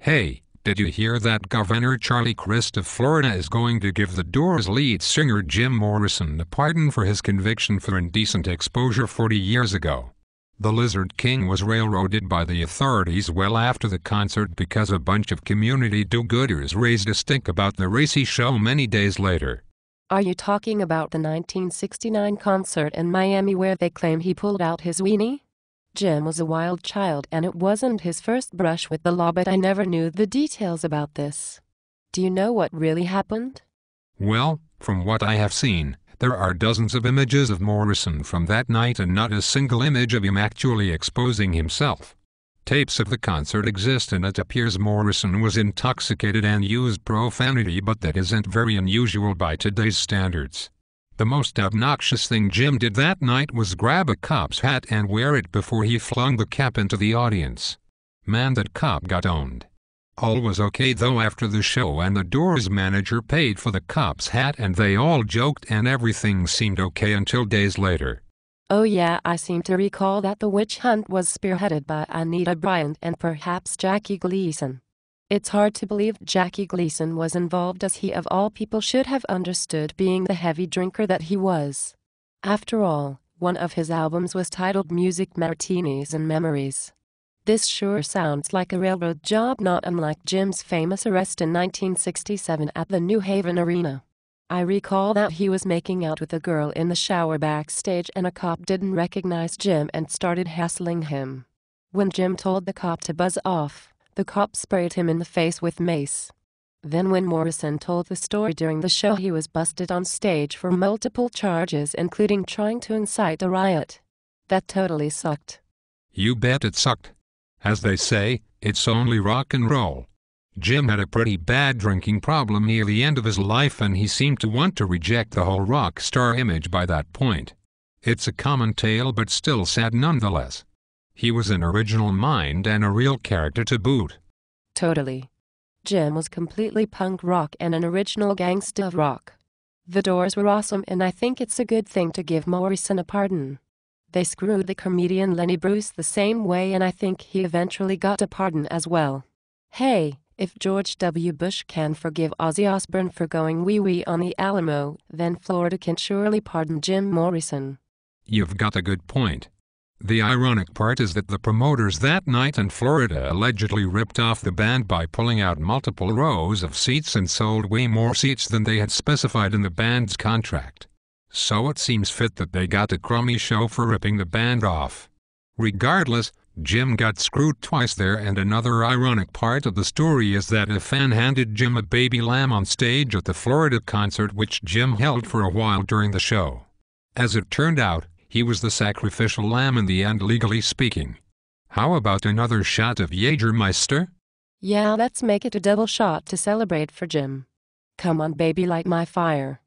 Hey, did you hear that Governor Charlie Crist of Florida is going to give the Doors lead singer Jim Morrison a pardon for his conviction for indecent exposure 40 years ago? The Lizard King was railroaded by the authorities well after the concert because a bunch of community do-gooders raised a stink about the racy show many days later. Are you talking about the 1969 concert in Miami where they claim he pulled out his weenie? Jim was a wild child and it wasn't his first brush with the law, but I never knew the details about this. Do you know what really happened? Well, from what I have seen, there are dozens of images of Morrison from that night and not a single image of him actually exposing himself. Tapes of the concert exist and it appears Morrison was intoxicated and used profanity, but that isn't very unusual by today's standards. The most obnoxious thing Jim did that night was grab a cop's hat and wear it before he flung the cap into the audience. Man, that cop got owned. All was okay though after the show, and the Doors manager paid for the cop's hat and they all joked and everything seemed okay until days later. Oh yeah, I seem to recall that the witch hunt was spearheaded by Anita Bryant and perhaps Jackie Gleason. It's hard to believe Jackie Gleason was involved, as he of all people should have understood, being the heavy drinker that he was. After all, one of his albums was titled Music, Martinis and Memories. This sure sounds like a railroad job, not unlike Jim's famous arrest in 1967 at the New Haven Arena. I recall that he was making out with a girl in the shower backstage and a cop didn't recognize Jim and started hassling him. When Jim told the cop to buzz off, the cop sprayed him in the face with mace. Then when Morrison told the story during the show, he was busted on stage for multiple charges, including trying to incite a riot. That totally sucked. You bet it sucked. As they say, it's only rock and roll. Jim had a pretty bad drinking problem near the end of his life and he seemed to want to reject the whole rock star image by that point. It's a common tale but still sad nonetheless. He was an original mind and a real character to boot. Totally. Jim was completely punk rock and an original gangsta rock. The Doors were awesome and I think it's a good thing to give Morrison a pardon. They screwed the comedian Lenny Bruce the same way and I think he eventually got a pardon as well. Hey, if George W. Bush can forgive Ozzy Osbourne for going wee-wee on the Alamo, then Florida can surely pardon Jim Morrison. You've got a good point. The ironic part is that the promoters that night in Florida allegedly ripped off the band by pulling out multiple rows of seats and sold way more seats than they had specified in the band's contract. So it seems fit that they got a crummy show for ripping the band off. Regardless, Jim got screwed twice there, and another ironic part of the story is that a fan handed Jim a baby lamb on stage at the Florida concert, which Jim held for a while during the show. As it turned out, he was the sacrificial lamb in the end, legally speaking. How about another shot of Jägermeister? Yeah, let's make it a double shot to celebrate for Jim. Come on baby, light my fire.